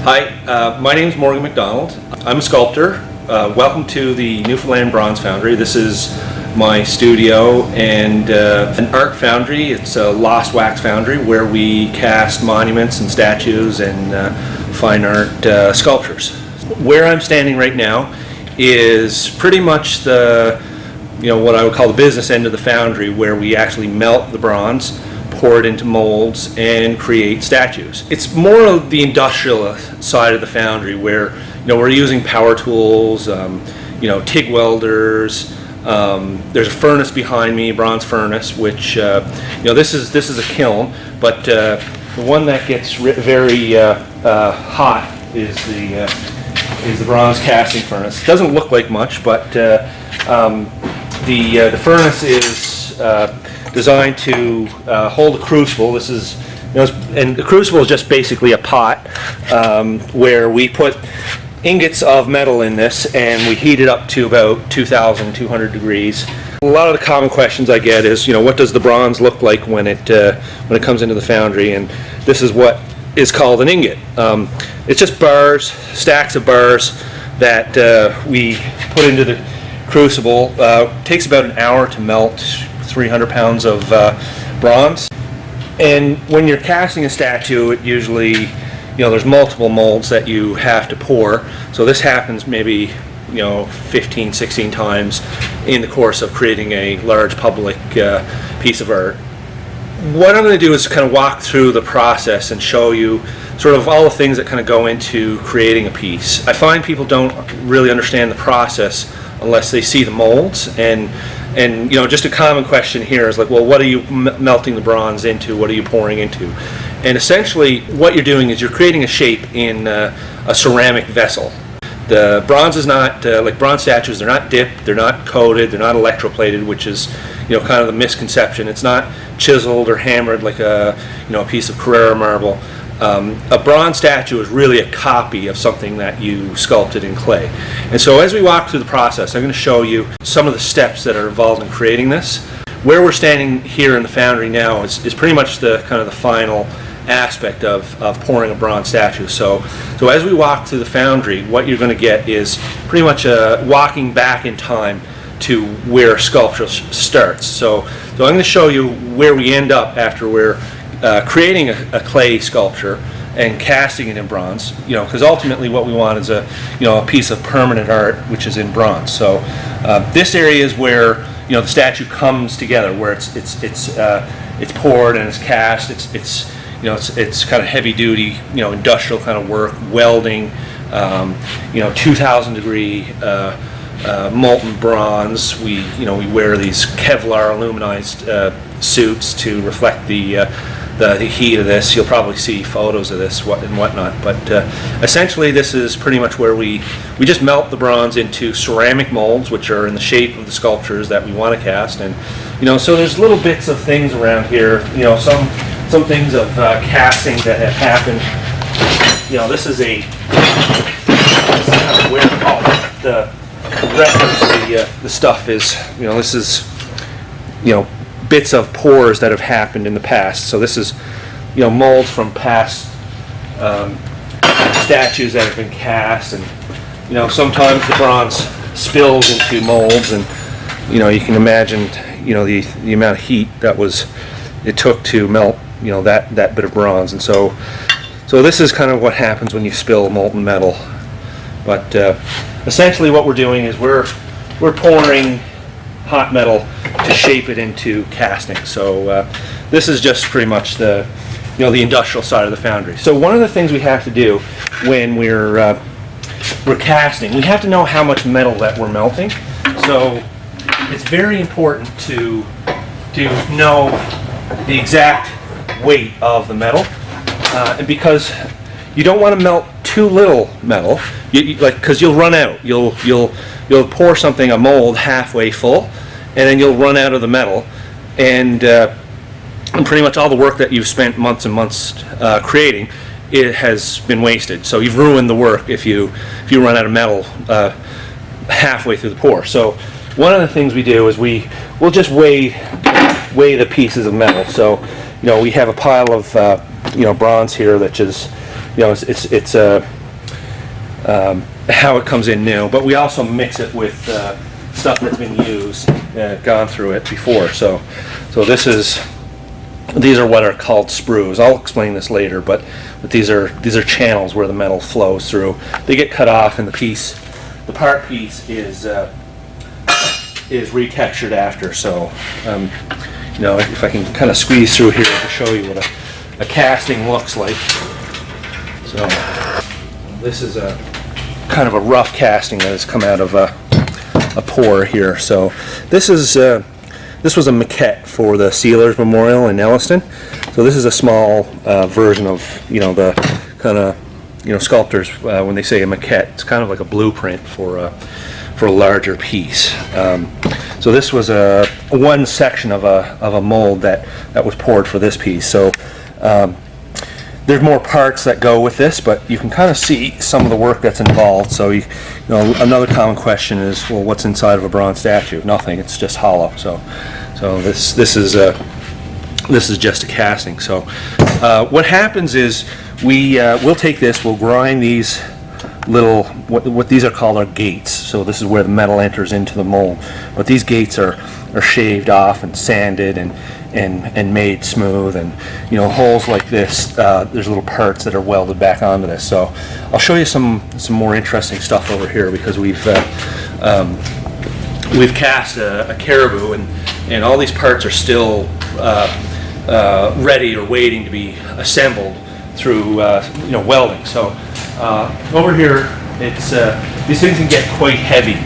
Hi, my name is MacDonald. I'm a sculptor. Welcome to the Newfoundland Bronze Foundry. This is my studio and an art foundry. It's a lost wax foundry where we cast monuments and statues and fine art sculptures. Where I'm standing right now is pretty much the, what I would call the business end of the foundry, where we actually melt the bronze, pour it into molds, and create statues. It's more of the industrial side of the foundry where we're using power tools, TIG welders. There's a furnace behind me, bronze furnace, which this is a kiln, but the one that gets very hot is the bronze casting furnace. It doesn't look like much, but the furnace is designed to hold a crucible. This is, and the crucible is just basically a pot where we put ingots of metal in this and we heat it up to about 2,200 degrees. A lot of the common questions I get is, what does the bronze look like when it comes into the foundry? And this is what is called an ingot. It's just bars, stacks of bars that we put into the crucible. It takes about an hour to melt 300 pounds of bronze. And when you're casting a statue, it usually, there's multiple molds that you have to pour. So this happens maybe, 15, 16 times in the course of creating a large public piece of art. What I'm going to do is kind of walk through the process and show you sort of all the things that kind of go into creating a piece. I find people don't really understand the process unless they see the molds, and just a common question here is like, well, what are you melting the bronze into? What are you pouring into? And essentially what you're doing is you're creating a shape in a ceramic vessel. The bronze is not, like bronze statues, they're not dipped, they're not coated, they're not electroplated, which is kind of the misconception. It's not chiseled or hammered like a piece of Carrara marble. A bronze statue is really a copy of something that you sculpted in clay. And so as we walk through the process, I'm going to show you some of the steps that are involved in creating this. Where we're standing here in the foundry now is pretty much the kind of the final aspect of pouring a bronze statue. So as we walk through the foundry, what you're going to get is pretty much walking back in time to where sculpture starts. So I'm going to show you where we end up after we're creating a clay sculpture and casting it in bronze, because ultimately what we want is a piece of permanent art which is in bronze. So this area is where the statue comes together, where it's poured and it's cast. It's kind of heavy duty, industrial kind of work, welding, 2,000 degree molten bronze. We wear these Kevlar aluminized suits to reflect the heat of this. You'll probably see photos of this and whatnot, but essentially this is pretty much where we just melt the bronze into ceramic molds, which are in the shape of the sculptures that we want to cast. And so there's little bits of things around here, some things of casting that have happened. This is kind of where the rest of the stuff is. This is bits of pours that have happened in the past. So this is molds from past statues that have been cast, and sometimes the bronze spills into molds, and you can imagine the amount of heat that it took to melt that bit of bronze. And so this is kind of what happens when you spill molten metal. But essentially what we're doing is we're pouring hot metal to shape it into casting. So this is just pretty much the industrial side of the foundry. So one of the things we have to do when we're casting, we have to know how much metal that we're melting. So it's very important to know the exact weight of the metal, and because you don't want to melt too little metal, because you'll run out. You'll pour a mold halfway full, and then you'll run out of the metal, and pretty much all the work that you've spent months and months creating, it has been wasted. So you've ruined the work if you run out of metal halfway through the pour. So one of the things we do is we'll just weigh the pieces of metal. So we have a pile of bronze here that is how it comes in new, but we also mix it with stuff that's been used, gone through it before. So these are what are called sprues. I'll explain this later, but these are channels where the metal flows through. They get cut off, and the part piece is retextured after. So if I can kind of squeeze through here to show you what a casting looks like. So this is a kind of a rough casting that has come out of a pour here. So this was a maquette for the Sealers Memorial in Elliston. So this is a small version of the kind of sculptors when they say a maquette, it's kind of like a blueprint for a larger piece. So this was one section of a mold that was poured for this piece. So there's more parts that go with this, but you can kind of see some of the work that's involved. So another common question is, well, what's inside of a bronze statue? Nothing. It's just hollow. So this is just a casting. So what happens is we'll take this, we'll grind these little what these are called are gates. So this is where the metal enters into the mold. But these gates are shaved off and sanded and made smooth, and holes like this, there's little parts that are welded back onto this. So I'll show you some more interesting stuff over here, because we've cast a caribou, and all these parts are still ready or waiting to be assembled through welding. So over here, it's these things can get quite heavy.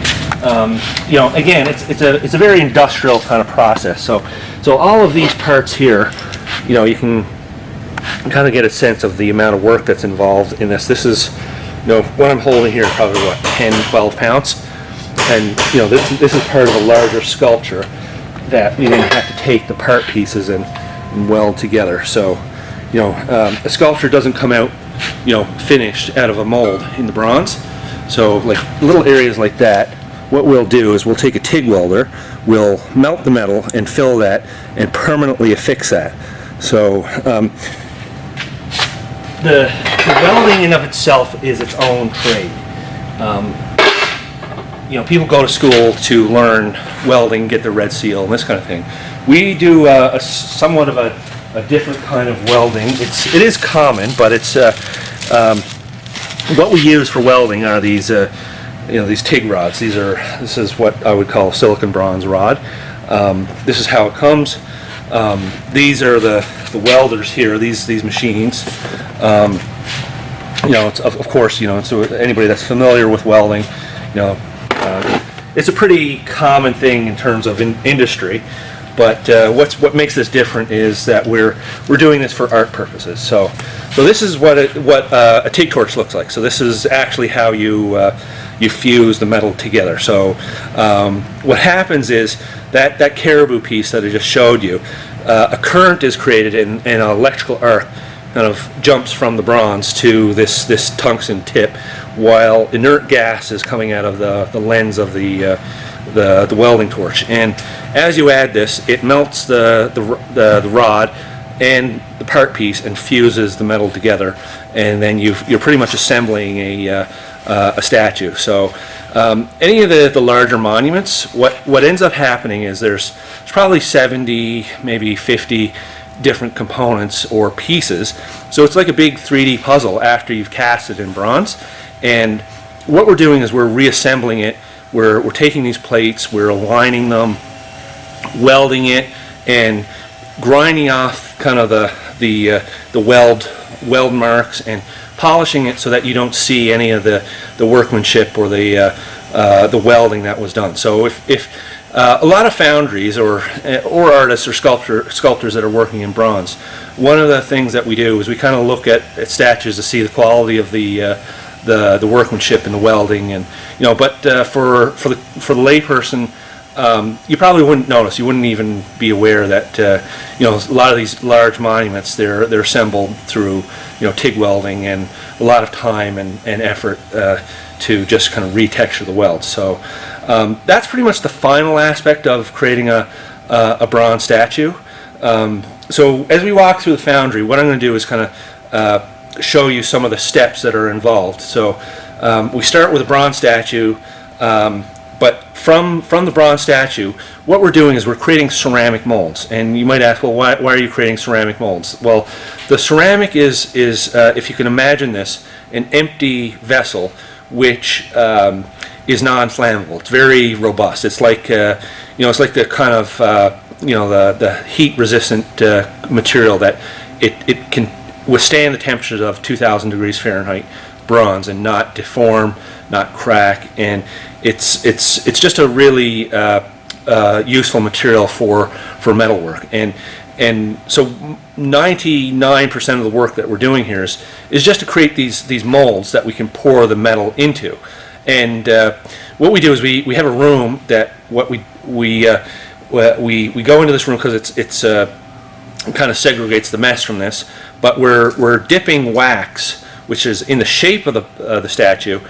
Again, it's a very industrial kind of process. So all of these parts here, you can kind of get a sense of the amount of work that's involved in this. This is, what I'm holding here is probably 10, 12 pounds, and this is part of a larger sculpture that we then have to take the part pieces and weld together. So a sculpture doesn't come out finished out of a mold in the bronze. So like little areas like that, what we'll do is we'll take a TIG welder, we'll melt the metal and fill that and permanently affix that. So the welding in of itself is its own trade. People go to school to learn welding, get their red seal and this kind of thing. We do somewhat of a different kind of welding. It is common, but it's what we use for welding are these these TIG rods. This is what I would call a silicon bronze rod. This is how it comes. These are the welders here. These machines. It's, of course, so anybody that's familiar with welding, it's a pretty common thing in terms of industry. But what makes this different is that we're doing this for art purposes. So this is what a TIG torch looks like. So this is actually how you fuse the metal together. So what happens is that caribou piece that I just showed you, a current is created and an electrical arc kind of jumps from the bronze to this tungsten tip, while inert gas is coming out of the lens of the welding torch. And as you add this, it melts the rod and the part piece and fuses the metal together, and then you're pretty much assembling a statue. So any of the larger monuments, what ends up happening is there's probably 70, maybe 50 different components or pieces. So it's like a big 3D puzzle after you've cast it in bronze. And what we're doing is we're reassembling it. We're taking these plates, we're aligning them, welding it, and grinding off kind of the weld marks and polishing it so that you don't see any of the workmanship or the welding that was done. So if a lot of foundries or artists or sculptors that are working in bronze, one of the things that we do is we kind of look at statues to see the quality of the workmanship and the welding, and but for the layperson, you probably wouldn't notice. You wouldn't even be aware that a lot of these large monuments they're assembled through TIG welding and a lot of time and effort to just kind of retexture the welds. So that's pretty much the final aspect of creating a bronze statue. So as we walk through the foundry, what I'm going to do is kind of show you some of the steps that are involved. So we start with a bronze statue, but from the bronze statue, what we're doing is we're creating ceramic molds. And you might ask, well, why are you creating ceramic molds? Well, the ceramic is if you can imagine this, an empty vessel which is non-flammable. It's very robust. It's like it's like the kind of the heat-resistant material that it can withstand the temperatures of 2,000 degrees Fahrenheit, bronze, and not deform, not crack, and it's just a really useful material for metalwork. And so 99% of the work that we're doing here is just to create these molds that we can pour the metal into. And what we do is we have a room that we go into this room because it's kind of segregates the mess from this, but we're dipping wax, which is in the shape of the statue,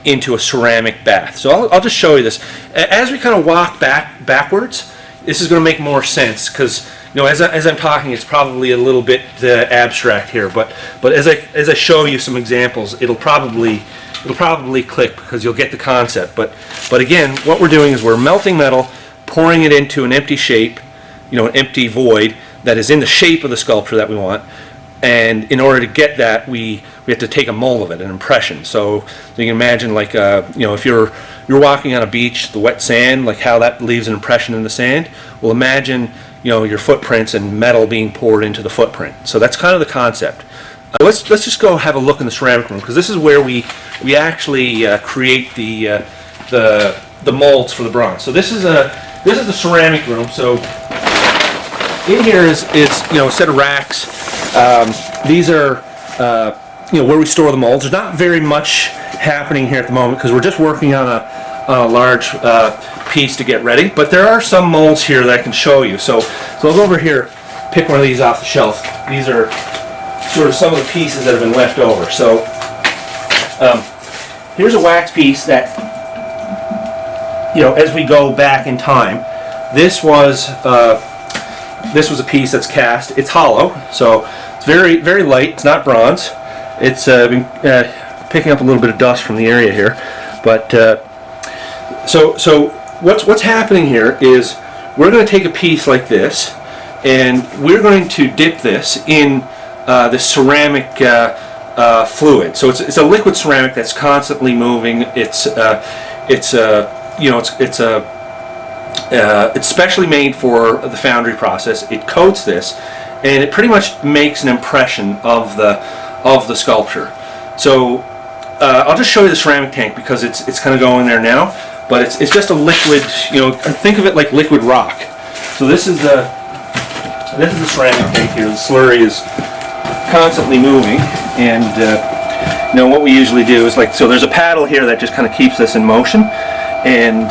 into a ceramic bath. So I'll just show you this. As we kind of walk backwards, this is going to make more sense, because as I'm talking, it's probably a little bit abstract here. But as I show you some examples, it'll probably click, because you'll get the concept. But again, what we're doing is we're melting metal, pouring it into an empty shape, an empty void that is in the shape of the sculpture that we want. And in order to get that, we have to take a mold of it, an impression. So you can imagine, like if you're walking on a beach, the wet sand, like how that leaves an impression in the sand. Well, imagine your footprints and metal being poured into the footprint. So that's kind of the concept. Let's just go have a look in the ceramic room, because this is where we actually create the molds for the bronze. So this is the ceramic room. So in here is a set of racks. These are where we store the molds. There's not very much happening here at the moment because we're just working on a large piece to get ready. But there are some molds here that I can show you. So I'll go over here, pick one of these off the shelf. These are sort of some of the pieces that have been left over. So here's a wax piece that as we go back in time, this was a piece that's cast. It's hollow, so it's very, very light. It's not bronze. It's been picking up a little bit of dust from the area here. But so what's happening here is we're going to take a piece like this, and we're going to dip this in this ceramic fluid. So it's a liquid ceramic that's constantly moving. It's specially made for the foundry process. It coats this, and it pretty much makes an impression of the sculpture. So I'll just show you the ceramic tank, because it's kind of going there now. But it's just a liquid. Think of it like liquid rock. So this is the ceramic tank here. The slurry is constantly moving, and what we usually do is so there's a paddle here that just kind of keeps this in motion, and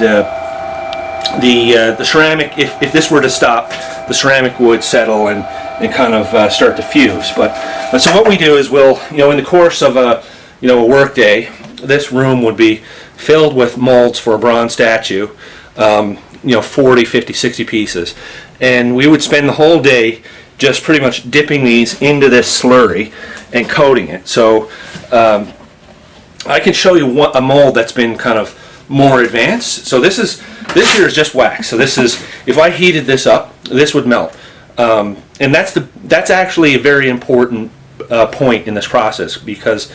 the ceramic, if this were to stop, the ceramic would settle and kind of start to fuse. But so what we do is we'll in the course of a work day, this room would be filled with molds for a bronze statue, 40, 50, 60 pieces, and we would spend the whole day just pretty much dipping these into this slurry and coating it. So I can show you a mold that's been kind of more advanced. So this here is just wax. So this is, if I heated this up, this would melt, and that's actually a very important point in this process, because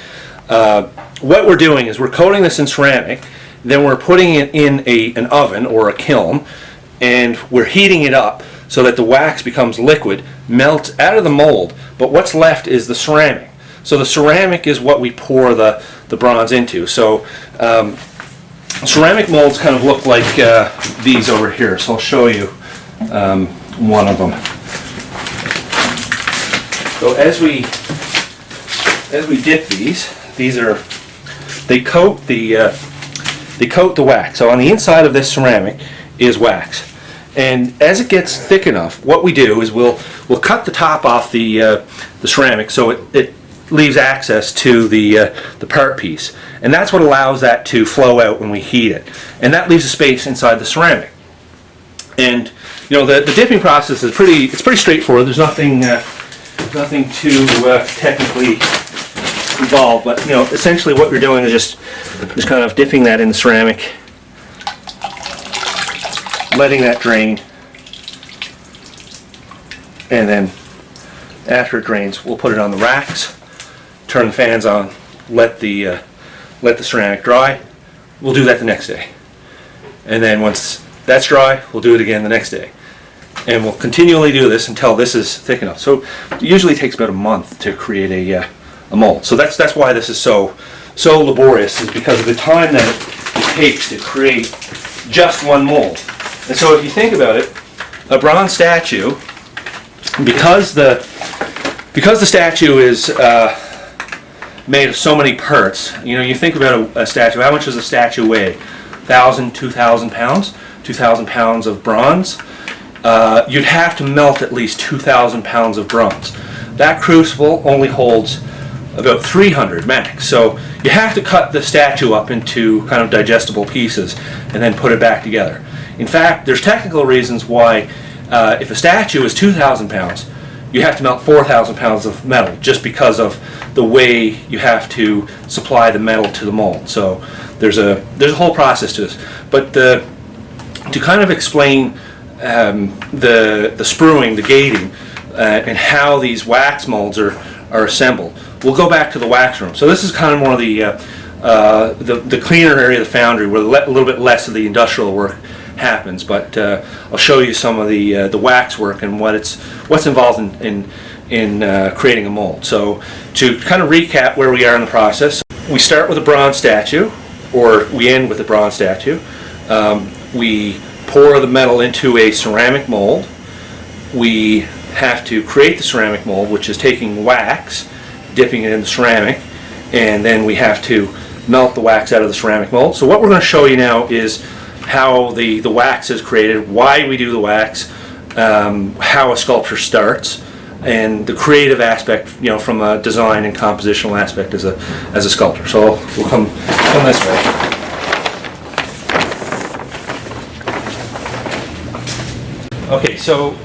what we're doing is we're coating this in ceramic, then we're putting it in an oven or a kiln, and we're heating it up so that the wax becomes liquid, melts out of the mold, but what's left is the ceramic. So the ceramic is what we pour the bronze into. So ceramic molds kind of look like these over here. So I'll show you one of them. So as we dip these are, they coat the wax. So on the inside of this ceramic is wax. And as it gets thick enough, what we do is we'll cut the top off the ceramic, so it leaves access to the part piece, and that's what allows that to flow out when we heat it, and that leaves a space inside the ceramic. And the dipping process is pretty straightforward. There's nothing too technically involved, but you know, essentially what you're doing is just kind of dipping that in the ceramic, letting that drain, and then after it drains, we'll put it on the racks, turn the fans on, let the ceramic dry. We'll do that the next day, and then once that's dry, we'll do it again the next day, and we'll continually do this until this is thick enough. So it usually takes about a month to create a mold. So that's why this is so laborious, is because of the time that it takes to create just one mold. And so if you think about it, a bronze statue, because the statue is made of so many parts, you know, you think about a statue, how much does a statue weigh? 1,000, 2,000 pounds? 2,000 pounds of bronze? You'd have to melt at least 2,000 pounds of bronze. That crucible only holds about 300 max. So you have to cut the statue up into kind of digestible pieces and then put it back together. In fact, there's technical reasons why if a statue is 2,000 pounds, you have to melt 4,000 pounds of metal, just because of the way you have to supply the metal to the mold. So there's a whole process to this. But to kind of explain the spruing, the gating, and how these wax molds are assembled, we'll go back to the wax room. So this is kind of more of the cleaner area of the foundry, where a little bit less of the industrial work happens. But I'll show you some of the wax work and what's involved in creating a mold. So to kind of recap where we are in the process, we start with a bronze statue, or we end with a bronze statue. We pour the metal into a ceramic mold. We have to create the ceramic mold, which is taking wax, dipping it in the ceramic, and then we have to melt the wax out of the ceramic mold. So what we're going to show you now is how the wax is created, why we do the wax, how a sculpture starts, and the creative aspect, you know, from a design and compositional aspect as a sculptor. So we'll come this way. Okay, so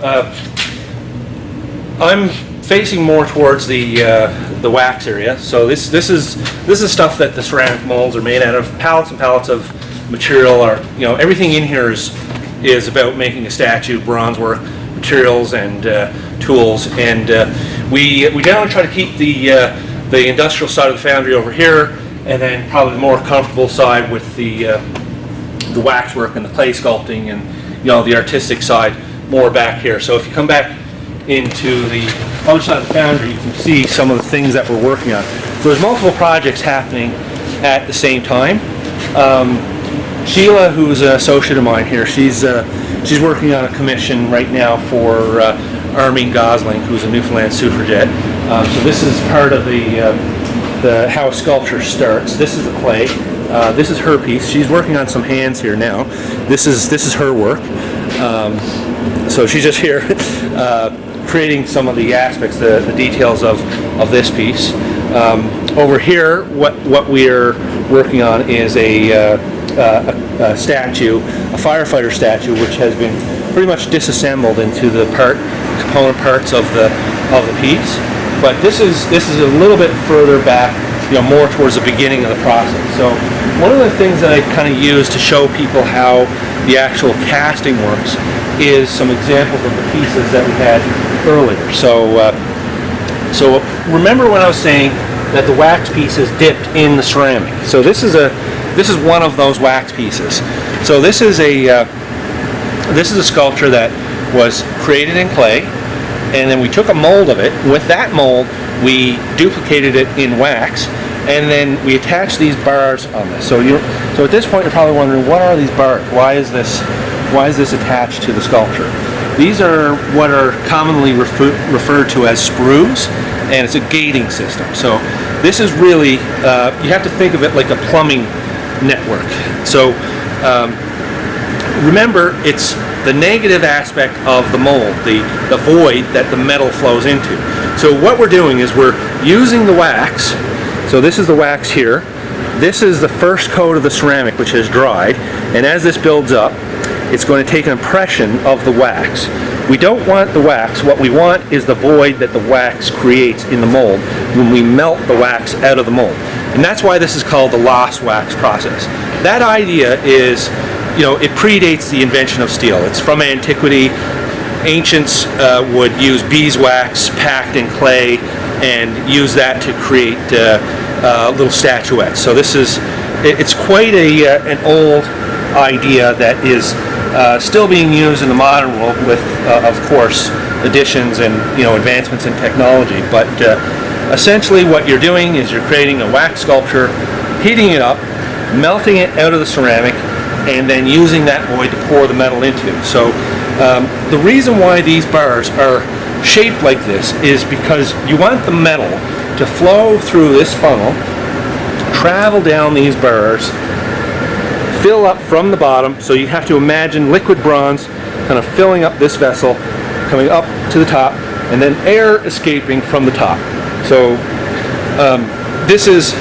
I'm facing more towards the wax area. So this is stuff that the ceramic molds are made out of. Pallets and pallets of material are, you know, everything in here is about making a statue, bronze work, materials and tools. And we generally try to keep the industrial side of the foundry over here, and then probably the more comfortable side with the wax work and the clay sculpting and, you know, the artistic side more back here. So if you come back into the other side of the foundry, you can see some of the things that we're working on. So there's multiple projects happening at the same time. Sheila, who's an associate of mine here, she's working on a commission right now for Armin Gosling, who's a Newfoundland suffragette. So this is part of the how a sculpture starts. This is the clay. This is her piece. She's working on some hands here now. This is her work. So she's just here creating some of the aspects, the details of this piece. Over here, what we're working on is a statue, a firefighter statue, which has been pretty much disassembled into the component parts of the piece. But this is a little bit further back, you know, more towards the beginning of the process. So one of the things that I kind of use to show people how the actual casting works is some examples of the pieces that we had earlier. So remember when I was saying that the wax piece is dipped in the ceramic. So this is one of those wax pieces. So this is a sculpture that was created in clay, and then we took a mold of it. With that mold, we duplicated it in wax, and then we attached these bars on this. So at this point, you're probably wondering, what are these bars? Why is this attached to the sculpture? These are what are commonly referred to as sprues, and it's a gating system. So this is really, you have to think of it like a plumbing network. So remember, it's the negative aspect of the mold, the void that the metal flows into. So what we're doing is we're using the wax. So this is the wax here. This is the first coat of the ceramic, which has dried, and as this builds up, it's going to take an impression of the wax. We don't want the wax. What we want is the void that the wax creates in the mold when we melt the wax out of the mold. And that's why this is called the lost wax process. That idea is, it predates the invention of steel. It's from antiquity. Ancients would use beeswax packed in clay and use that to create little statuettes. So it's quite an old idea that is still being used in the modern world with, of course, additions and advancements in technology. But essentially what you're doing is you're creating a wax sculpture, heating it up, melting it out of the ceramic, and then using that void to pour the metal into. So the reason why these bars are shaped like this is because you want the metal to flow through this funnel, travel down these bars, fill up from the bottom. So you have to imagine liquid bronze kind of filling up this vessel, coming up to the top, and then air escaping from the top. So this is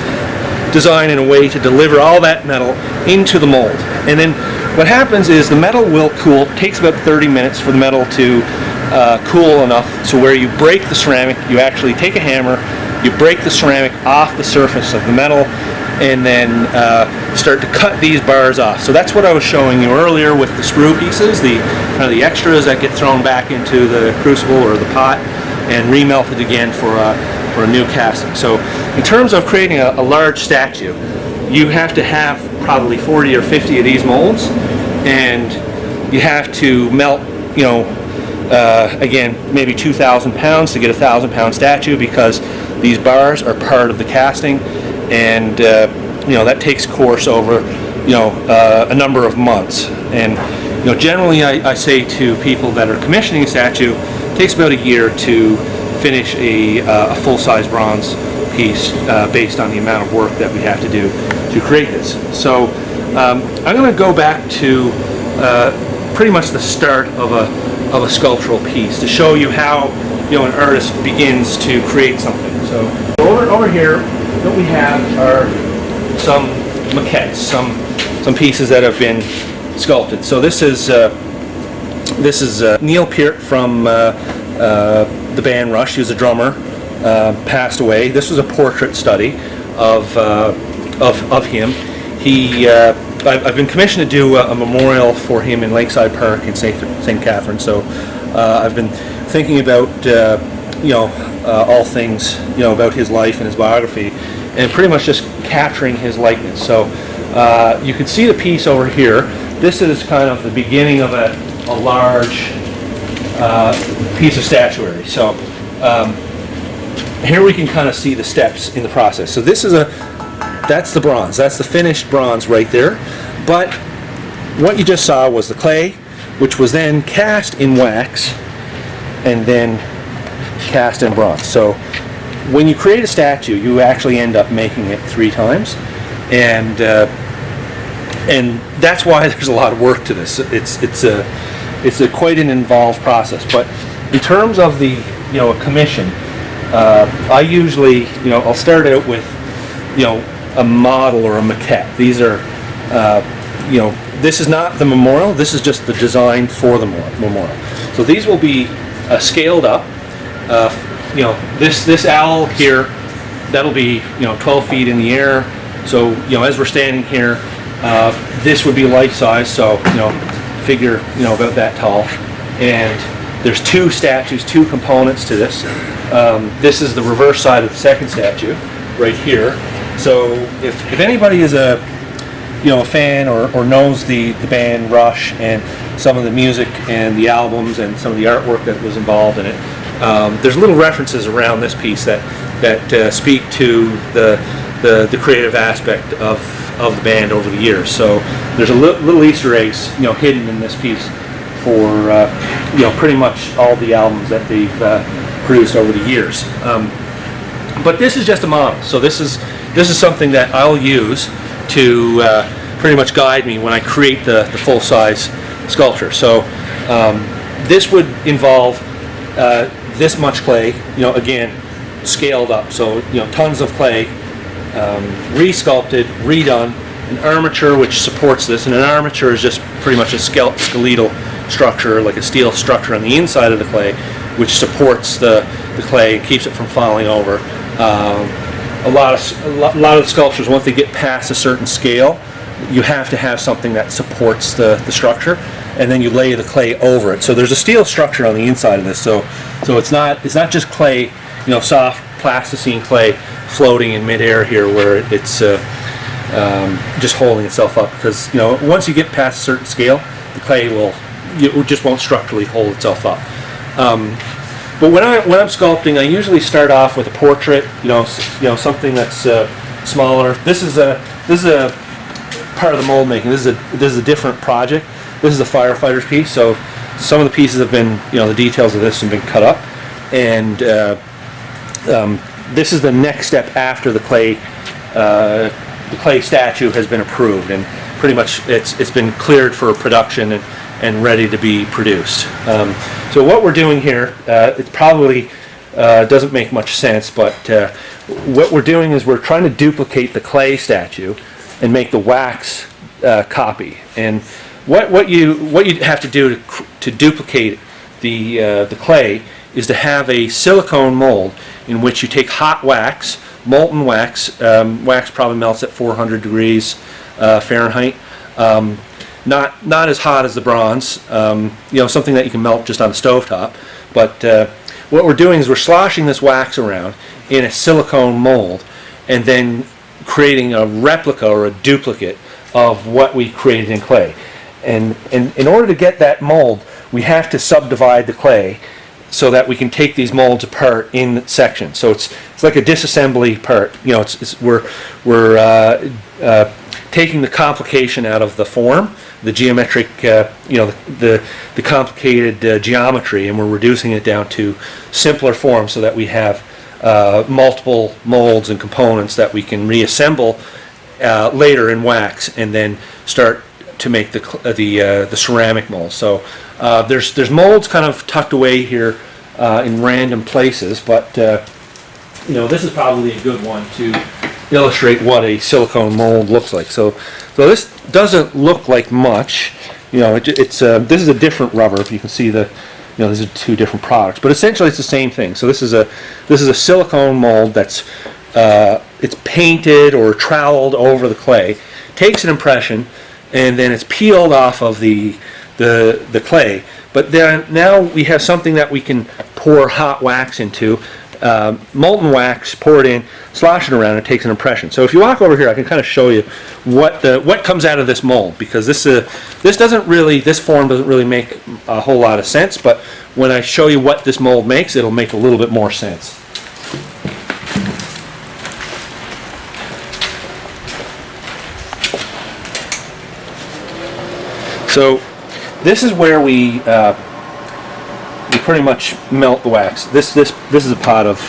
designed in a way to deliver all that metal into the mold. And then what happens is the metal will cool. It takes about 30 minutes for the metal to cool enough so where you break the ceramic, you actually take a hammer, you break the ceramic off the surface of the metal, and then start to cut these bars off. So that's what I was showing you earlier with the sprue pieces, the kind of the extras that get thrown back into the crucible or the pot and remelted again for a new casting. So in terms of creating a large statue, you have to have probably 40 or 50 of these molds, and you have to melt, again, maybe 2,000 pounds to get a 1,000-pound statue, because these bars are part of the casting, and that takes course over a number of months. And generally I say to people that are commissioning a statue, it takes about a year to finish a full-size bronze piece based on the amount of work that we have to do to create this. So I'm going to go back to pretty much the start of a sculptural piece to show you how an artist begins to create something. So over here, what we have are some maquettes, some pieces that have been sculpted. So this is Neil Peart from the band Rush. He was a drummer, passed away. This was a portrait study of him. I've been commissioned to do a memorial for him in Lakeside Park in St. Catharines. So I've been thinking about all things about his life and his biography, and pretty much just capturing his likeness. So you can see the piece over here. This is kind of the beginning of a large piece of statuary. So here we can kind of see the steps in the process. So this is that's the bronze. That's the finished bronze right there. But what you just saw was the clay, which was then cast in wax and then cast in bronze. So when you create a statue, you actually end up making it 3 times, and that's why there's a lot of work to this. It's quite an involved process. But in terms of the a commission, I usually I'll start out with a model or a maquette. These are this is not the memorial. This is just the design for the memorial. So these will be scaled up. This owl here, that'll be 12 feet in the air. So as we're standing here, this would be life size. So figure about that tall. And there's 2 statues, 2 components to this. This is the reverse side of the second statue right here. So if anybody is a fan or knows the band Rush and some of the music and the albums and some of the artwork that was involved in it, there's little references around this piece that speak to the creative aspect of the band over the years. So there's a little Easter eggs hidden in this piece for pretty much all the albums that they've produced over the years. But this is just a model. So this is something that I'll use to pretty much guide me when I create the full-size sculpture. So this would involve this much clay, again, scaled up. So tons of clay, re-sculpted, redone, an armature which supports this, and an armature is just pretty much a skeletal structure, like a steel structure on the inside of the clay, which supports the clay and keeps it from falling over. A lot of the sculptures, once they get past a certain scale, you have to have something that supports the structure, and then you lay the clay over it. So there's a steel structure on the inside of this. So it's not just clay, soft plasticine clay floating in midair here, where it's just holding itself up. Because once you get past a certain scale, the clay just won't structurally hold itself up. But when I'm sculpting, I usually start off with a portrait, something that's smaller. This is a part of the mold making. This is a different project. This is a firefighter's piece, so some of the pieces have been, the details of this have been cut up, and this is the next step after the clay statue has been approved, and pretty much it's been cleared for production and ready to be produced. So what we're doing here, it probably doesn't make much sense, but what we're doing is we're trying to duplicate the clay statue and make the wax copy. And what you have to do to duplicate the clay is to have a silicone mold in which you take hot wax, molten wax. Wax probably melts at 400 degrees Fahrenheit. Not as hot as the bronze, something that you can melt just on the stovetop. But what we're doing is we're sloshing this wax around in a silicone mold, and then creating a replica or a duplicate of what we created in clay. And in order to get that mold, we have to subdivide the clay so that we can take these molds apart in sections. So it's like a disassembly part. We're taking the complication out of the form, the geometric, the complicated geometry, and we're reducing it down to simpler form so that we have multiple molds and components that we can reassemble later in wax, and then start to make the ceramic mold. So there's molds kind of tucked away here in random places, but this is probably a good one to illustrate what a silicone mold looks like. So this doesn't look like much. This is a different rubber. If you can see these are two different products, but essentially it's the same thing. So this is a silicone mold that's it's painted or troweled over the clay, takes an impression, and then it's peeled off of the clay. But then now we have something that we can pour hot wax into, molten wax, pour it in, slosh it around, and it takes an impression. So if you walk over here, I can kind of show you what comes out of this mold, because this form doesn't really make a whole lot of sense. But when I show you what this mold makes, it'll make a little bit more sense. So this is where we pretty much melt the wax. This is a pot of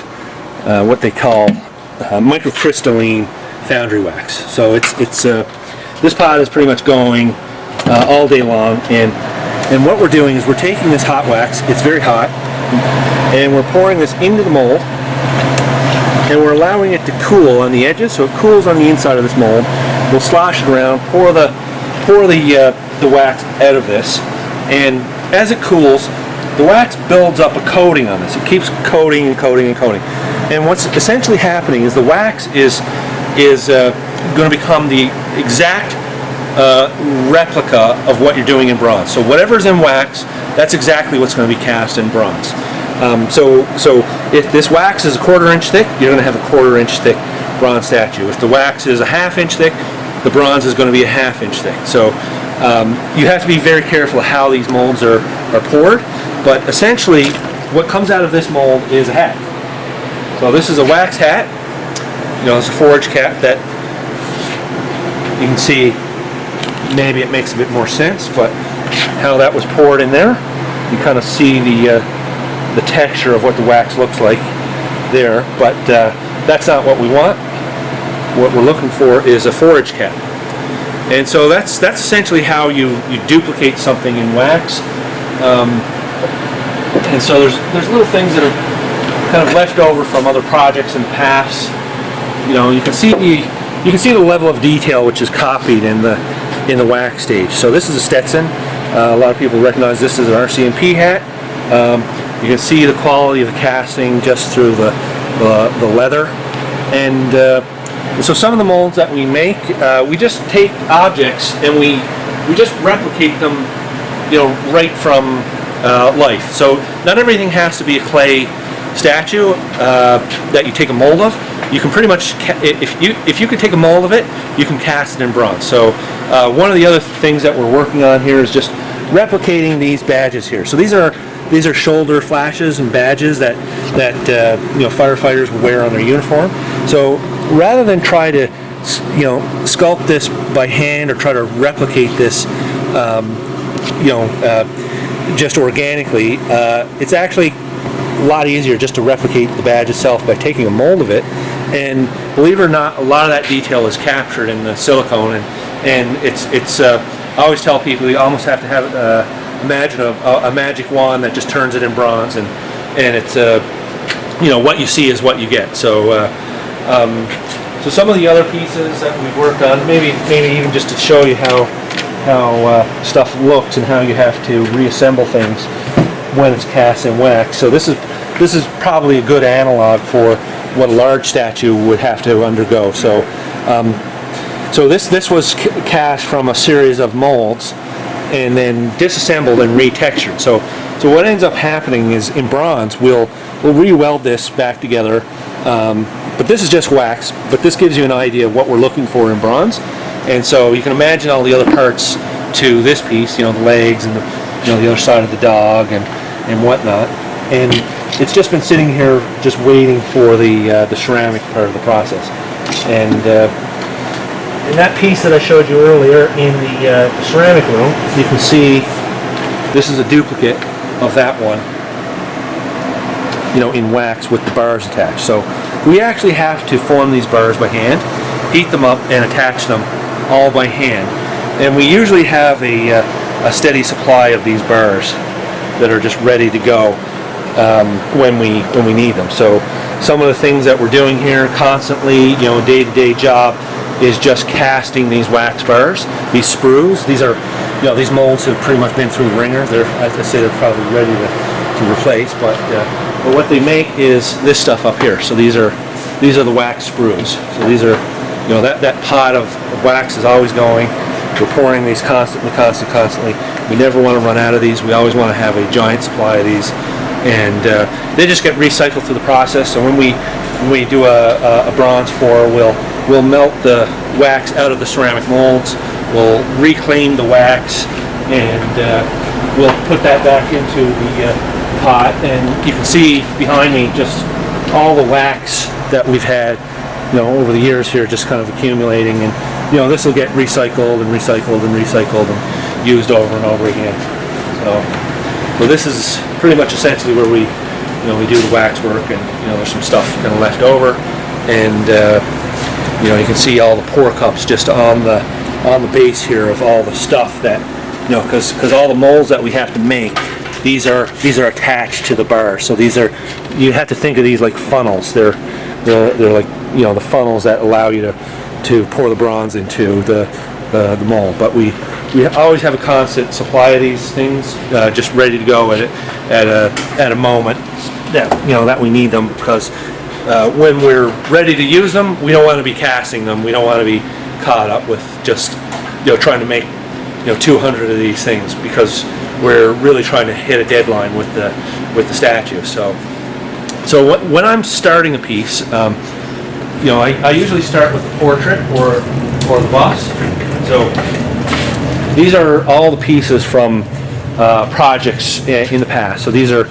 what they call microcrystalline foundry wax. So it's this pot is pretty much going all day long, and what we're doing is we're taking this hot wax. It's very hot, and we're pouring this into the mold, and we're allowing it to cool on the edges, so it cools on the inside of this mold. We'll slosh it around, pour the wax out of this, and as it cools, the wax builds up a coating on this. It keeps coating and coating and coating. And what's essentially happening is the wax is going to become the exact replica of what you're doing in bronze. So whatever's in wax, that's exactly what's going to be cast in bronze. So if this wax is a 1/4 inch thick, you're going to have a 1/4 inch thick bronze statue. If the wax is a 1/2 inch thick, the bronze is going to be a 1/2 inch thick. So you have to be very careful of how these molds are poured, but essentially what comes out of this mold is a hat. So this is a wax hat. It's a forged cap that you can see. Maybe it makes a bit more sense, but how that was poured in there, you kind of see the texture of what the wax looks like there, but that's not what we want. What we're looking for is a forged cap. And so that's essentially how you duplicate something in wax. And so there's little things that are kind of left over from other projects in the past. You can see the level of detail which is copied in the wax stage. So this is a Stetson. A lot of people recognize this as an RCMP hat. You can see the quality of the casting just through the leather. And so some of the molds that we make, we just take objects and we just replicate them, right from life. So not everything has to be a clay statue that you take a mold of. You can pretty much, if you can take a mold of it, you can cast it in bronze. So one of the other things that we're working on here is just replicating these badges here. So these are shoulder flashes and badges that firefighters will wear on their uniform. So rather than try to sculpt this by hand or try to replicate this just organically, it's actually a lot easier just to replicate the badge itself by taking a mold of it. And believe it or not, a lot of that detail is captured in the silicone, and it's I always tell people you almost have to have imagine a magic wand that just turns it in bronze, and it's what you see is what you get. So so some of the other pieces that we've worked on, maybe even just to show you how stuff looks and how you have to reassemble things when it's cast in wax. So this is probably a good analog for what a large statue would have to undergo. So so this was cast from a series of molds and then disassembled and retextured. So what ends up happening is in bronze we'll re-weld this back together. But this is just wax, but this gives you an idea of what we're looking for in bronze. And so you can imagine all the other parts to this piece, the legs and the other side of the dog and whatnot. And it's just been sitting here just waiting for the ceramic part of the process. And in that piece that I showed you earlier in the ceramic room, you can see this is a duplicate of that one, in wax with the bars attached. So we actually have to form these bars by hand, heat them up, and attach them all by hand. And we usually have a steady supply of these bars that are just ready to go when we need them. So some of the things that we're doing here constantly, day-to-day job, is just casting these wax bars, these sprues. These are, these molds have pretty much been through the ringer. I'd say they're probably ready to replace, but what they make is this stuff up here. So these are the wax sprues. So these are, that pot of wax is always going. We're pouring these constantly. We never want to run out of these. We always want to have a giant supply of these, and they just get recycled through the process. So when we do a bronze pour, we'll melt the wax out of the ceramic molds. We'll reclaim the wax, and we'll put that back into the pot. And you can see behind me just all the wax that we've had, over the years here, just kind of accumulating. And this will get recycled and used over and over again. So this is pretty much essentially where we do the wax work, and there's some stuff kind of left over, and you can see all the pour cups just on the base here of all the stuff that because all the molds that we have to make, these are attached to the bar. So you have to think of these like funnels. They're like the funnels that allow you to pour the bronze into the mold. But we always have a constant supply of these things, just ready to go at a moment that we need them, because when we're ready to use them, we don't want to be casting them. We don't want to be caught up with just trying to make 200 of these things, because we're really trying to hit a deadline with the statue. So when I'm starting a piece, I usually start with the portrait or the bust. So these are all the pieces from projects in the past. So these are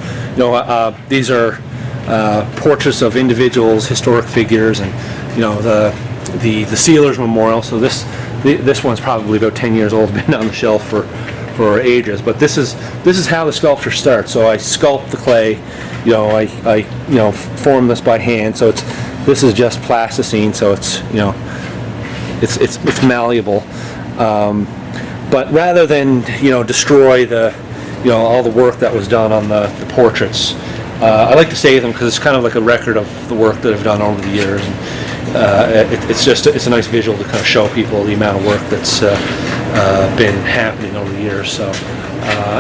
portraits of individuals, historic figures, and the Sealers Memorial. So this one's probably about 10 years old, been on the shelf for ages. But this is how the sculpture starts. So I sculpt the clay. I form this by hand. So this is just plasticine. So it's malleable. But rather than destroy all the work that was done on the portraits, I like to save them, because it's kind of like a record of the work that I've done over the years. And it's a nice visual to kind of show people the amount of work that's been happening over the years. So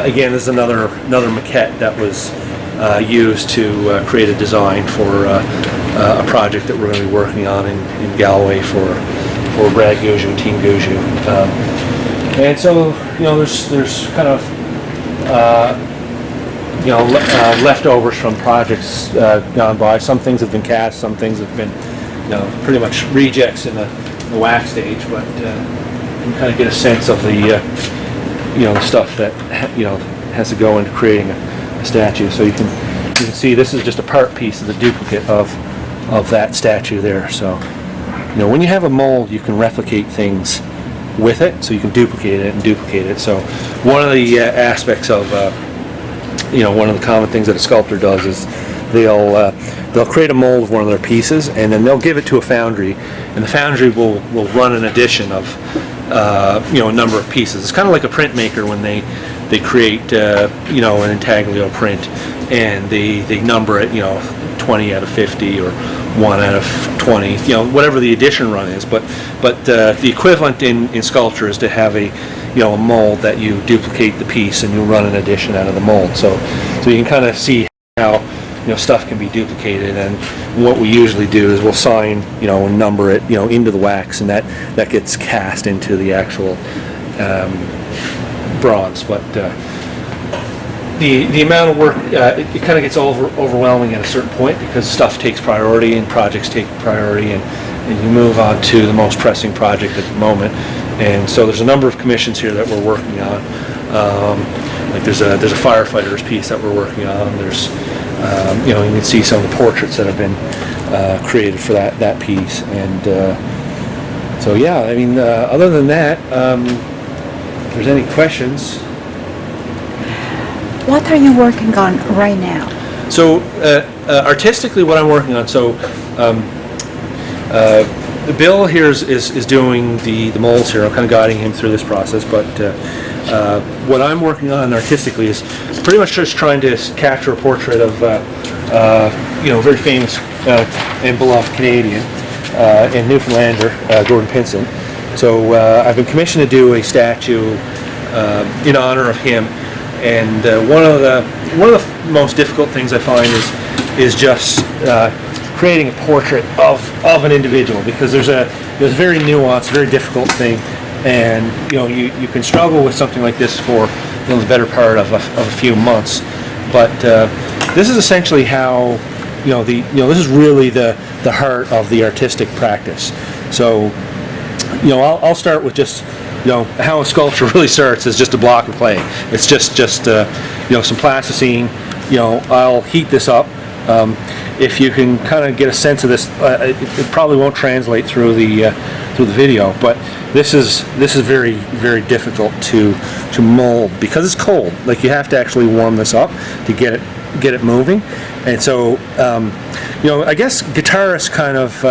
Again, this is another maquette that was used to create a design for a project that we're going to be working on in Galway for Brad Guju and Team Guju. And so, there's kind of leftovers from projects gone by. Some things have been cast, some things have been pretty much rejects in the wax stage, but you can kind of get a sense of the stuff that has to go into creating a statue. So you can see this is just a part piece of the duplicate of that statue there. So when you have a mold, you can replicate things with it, so you can duplicate it. So one of the aspects of one of the common things that a sculptor does is they'll create a mold of one of their pieces, and then they'll give it to a foundry, and the foundry will run an addition of a number of pieces. It's kind of like a printmaker when they create an intaglio print, and they number it 20 out of 50 or 1 out of 20, whatever the addition run is. But the equivalent in sculpture is to have a mold that you duplicate the piece and you run an addition out of the mold. So you can kind of see how stuff can be duplicated, and what we usually do is we'll sign and number it into the wax, and that gets cast into the actual bronze. But the amount of work, it kind of gets overwhelming at a certain point, because stuff takes priority and projects take priority, and you move on to the most pressing project at the moment. And so there's a number of commissions here that we're working on. Like there's a firefighter's piece that we're working on. There's you can see some of the portraits that have been created for that piece. And so yeah, I mean, other than that, if there's any questions. What are you working on right now? So artistically, what I'm working on, so Bill here is doing the molds here. I'm kind of guiding him through this process, but what I'm working on artistically is pretty much just trying to capture a portrait of very famous and beloved Canadian and Newfoundlander Gordon Pinson. So I've been commissioned to do a statue in honor of him. And one of the most difficult things I find is just creating a portrait of an individual, because there's a very nuanced, very difficult thing, and you can struggle with something like this for the better part of a few months. But this is essentially how this is really the heart of the artistic practice. So I'll start with just how a sculpture really starts is just a block of clay. It's just some plasticine. I'll heat this up. If you can kind of get a sense of this, it probably won't translate through the video, but this is very, very difficult to mold, because it's cold. Like, you have to actually warm this up to get it moving. And so I guess guitarists kind of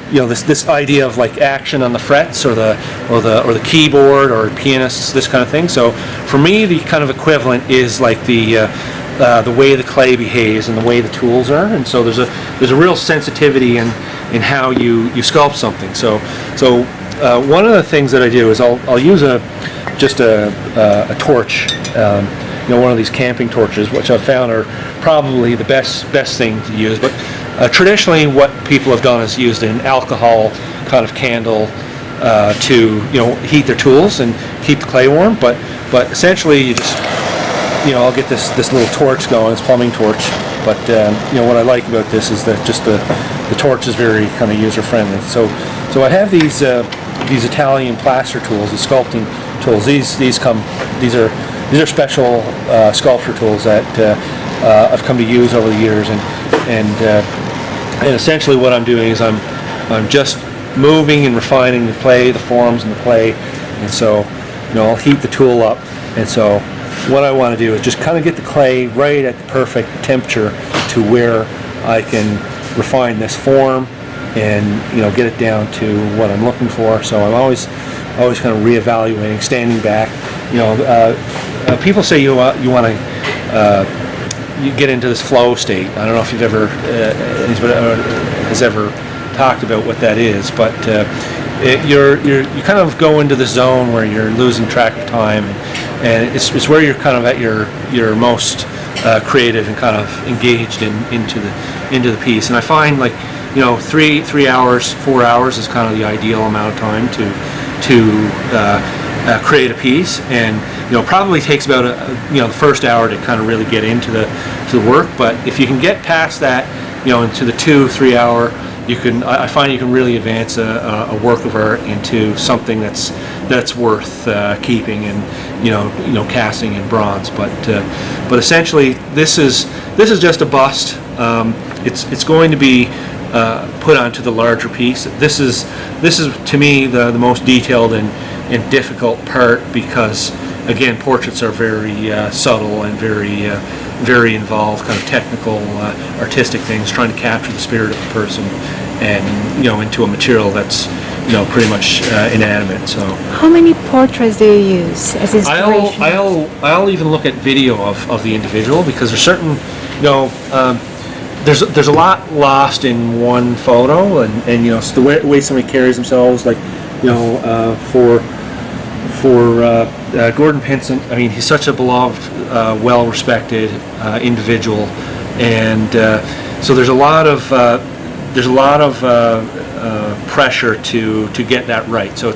this idea of like action on the frets or the keyboard, or pianists, this kind of thing. So for me, the kind of equivalent is like the way the clay behaves and the way the tools are. And so there's a real sensitivity in how you sculpt something. So one of the things that I do is I'll use a torch, one of these camping torches, which I've found are probably the best thing to use. But traditionally, what people have done is used an alcohol kind of candle to heat their tools and keep the clay warm. But essentially, you just I'll get this little torch going, this plumbing torch. But what I like about this is that just the torch is very kind of user friendly. So I have these Italian plaster tools, these sculpting tools. These are special sculpture tools that I've come to use over the years, and essentially what I'm doing is I'm just moving and refining the clay, the forms in the clay. And so I'll heat the tool up, and so what I want to do is just kind of get the clay right at the perfect temperature to where I can refine this form and get it down to what I'm looking for. So I'm always kind of reevaluating, standing back. People say you want to you get into this flow state. I don't know if you've ever anybody has ever talked about what that is, but you kind of go into the zone where you're losing track of time, and it's where you're kind of at your most creative and kind of engaged into the piece. And I find, like, 3 hours, 4 hours is kind of the ideal amount of time to create a piece, and probably takes about the first hour to kind of really get into the work. But if you can get past that, into the 2-3 hour, I find you can really advance a work of art into something that's worth keeping and casting in bronze. But essentially, this is just a bust. It's going to be put onto the larger piece. This is to me the most detailed and difficult part, because again, portraits are very subtle and very involved, kind of technical, artistic things, trying to capture the spirit of the person and into a material that's pretty much inanimate. So How many portraits do you use as inspiration? I'll even look at video of the individual, because there's certain there's a lot lost in one photo, and it's the way somebody carries themselves, like for Gordon Pinsent. I mean, he's such a beloved, well-respected individual, and so there's a lot of pressure to get that right. So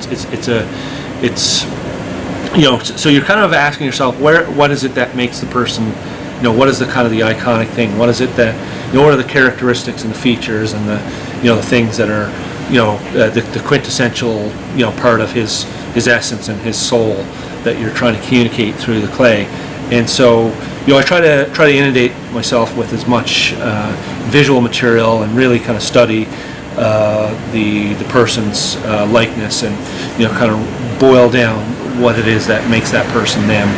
so you're kind of asking yourself, what is it that makes the person, what is the kind of the iconic thing? What is it that, what are the characteristics and the features and the things that are the quintessential part of his essence and his soul that you're trying to communicate through the clay. And so I try to inundate myself with as much visual material and really kind of study the person's likeness, and kind of boil down what it is that makes that person them.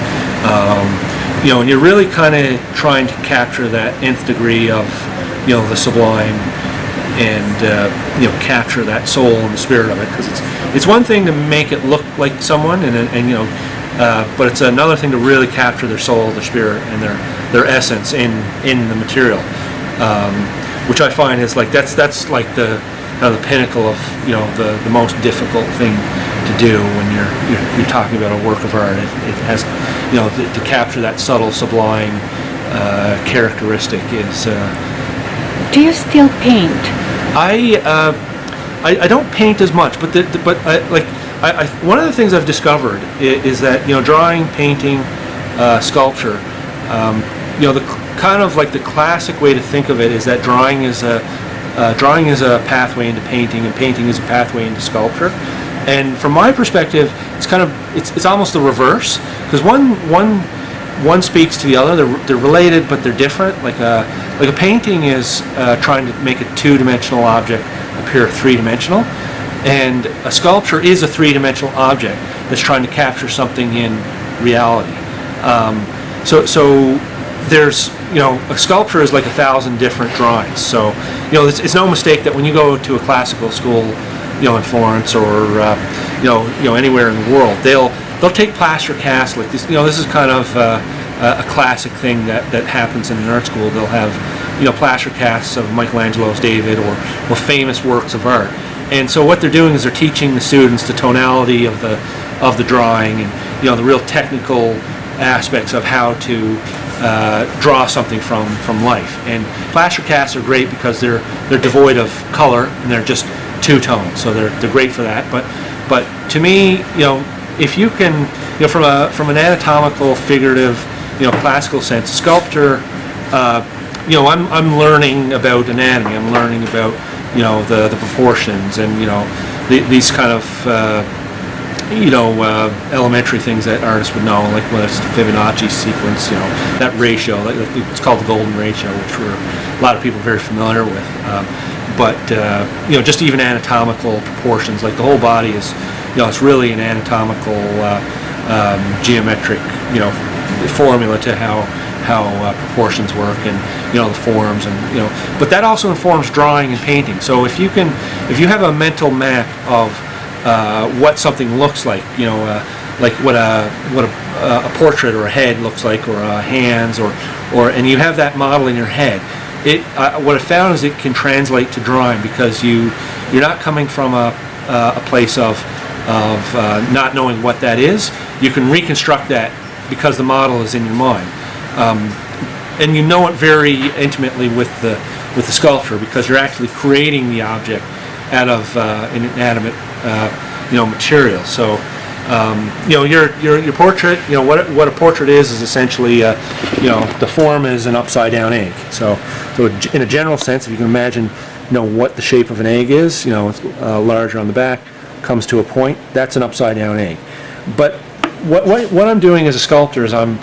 And you're really kind of trying to capture that nth degree of the sublime, and capture that soul and the spirit of it, because it's one thing to make it look like someone, and but it's another thing to really capture their soul, their spirit, and their essence in the material, which I find is like that's like the the pinnacle of the most difficult thing to do when you're talking about a work of art. It has to capture that subtle, sublime characteristic is. Do you still paint? I don't paint as much, but one of the things I've discovered is that drawing, painting, sculpture, the kind of like the classic way to think of it is that drawing is a pathway into painting, and painting is a pathway into sculpture. And from my perspective, it's almost the reverse, because one speaks to the other. They're related, but they're different. Like a painting is trying to make a two-dimensional object appear three-dimensional, and a sculpture is a three-dimensional object that's trying to capture something in reality. So there's a sculpture is like 1,000 different drawings. So it's no mistake that when you go to a classical school, in Florence or anywhere in the world, they'll take plaster casts like this. This is kind of a classic thing that happens in an art school. They'll have plaster casts of Michelangelo's David or famous works of art. And so what they're doing is they're teaching the students the tonality of the drawing, and the real technical aspects of how to draw something from life. And plaster casts are great because they're devoid of color, and they're just two-tone, so they're great for that. But to me, if you can, from an anatomical, figurative, classical sense, sculpture, I'm learning about anatomy. I'm learning about the proportions, and these kind of elementary things that artists would know, like whether it's the Fibonacci sequence, that ratio, it's called the golden ratio, which a lot of people are very familiar with. But just even anatomical proportions, like the whole body is, it's really an anatomical, geometric, formula to how proportions work, and the forms, and but that also informs drawing and painting. So if you have a mental map of what something looks like, like what a portrait or a head looks like, or hands, or and you have that model in your head, what I found is it can translate to drawing, because you're not coming from a place of not knowing what that is. You can reconstruct that because the model is in your mind. And you know it very intimately with the sculpture, because you're actually creating the object out of an inanimate material. So your portrait, what a portrait is essentially the form is an upside down egg. So in a general sense, if you can imagine what the shape of an egg is, it's larger on the back, comes to a point, that's an upside down egg. But what I'm doing as a sculptor is I'm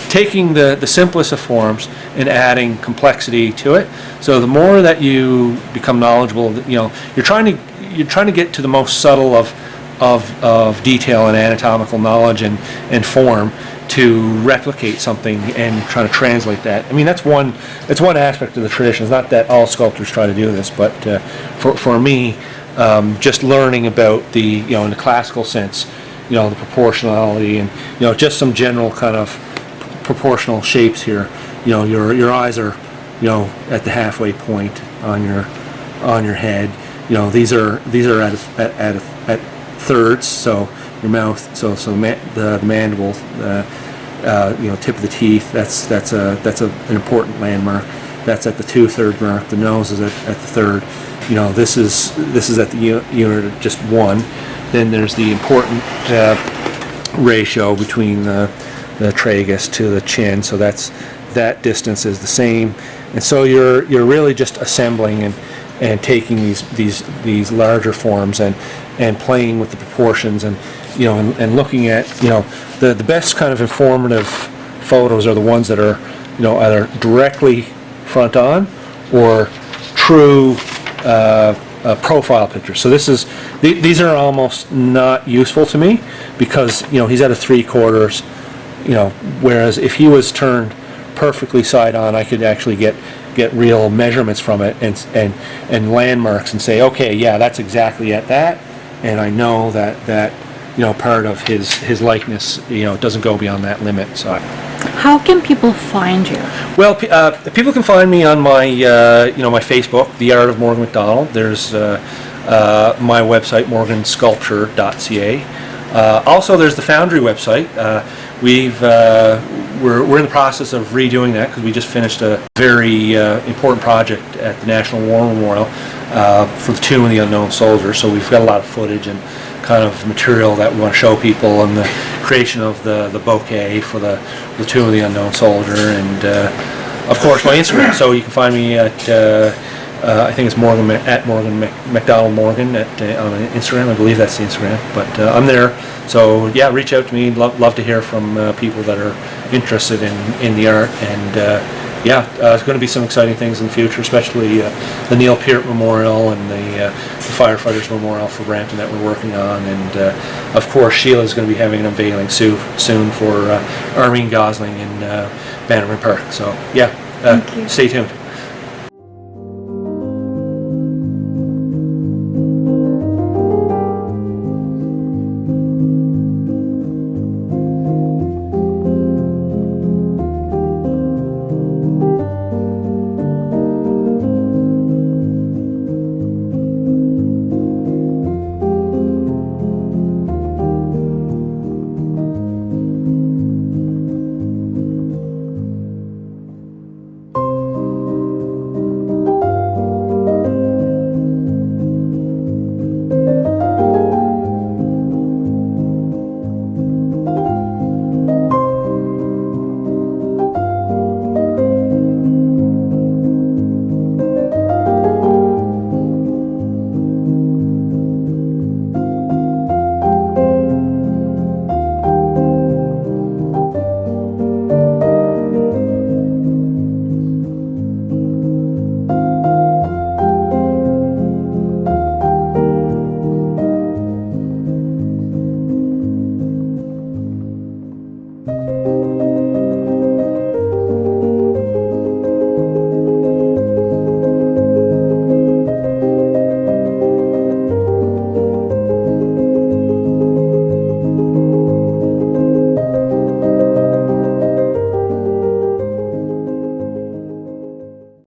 taking the simplest of forms and adding complexity to it. So the more that you become knowledgeable, you're trying to get to the most subtle of detail and anatomical knowledge and form to replicate something and trying to translate that. I mean, that's one aspect of the tradition. It's not that all sculptors try to do this, but for me, just learning about the in the classical sense, the proportionality and just some general kind of proportional shapes here. Your eyes are at the halfway point on your head. These are at thirds. So your mouth, the mandible, tip of the teeth. That's an important landmark. That's at the 2/3 mark. The nose is at the third. This is at the unit of just 1. Then there's the important ratio between the tragus to the chin. So that distance is the same. And so you're really just assembling and taking these larger forms and playing with the proportions and looking at the best kind of informative photos are the ones that are either directly front on or true profile pictures. So these are almost not useful to me because he's at a 3/4, whereas if he was turned perfectly side on, I could actually get real measurements from it and landmarks and say, okay, yeah, that's exactly at that, and I know that part of his likeness doesn't go beyond that limit. So How can people find you? well, people can find me on my my Facebook, The Art of Morgan MacDonald. There's my website, morgansculpture.ca. Also, there's the Foundry website. We're in the process of redoing that because we just finished a very important project at the National War Memorial for the Tomb of the Unknown Soldier. So we've got a lot of footage and kind of material that we want to show people, and the creation of the bouquet for the Tomb of the Unknown Soldier, and of course my Instagram. So you can find me at I think it's Morgan MacDonald Morgan on Instagram. I believe that's the Instagram, but I'm there. So yeah, reach out to me. Love to hear from people that are interested in the art, and there's going to be some exciting things in the future, especially the Neil Peart Memorial and the Firefighters Memorial for Brampton that we're working on, and of course Sheila's going to be having an unveiling soon for Armine Gosling in Bannerman Park. So yeah, stay tuned.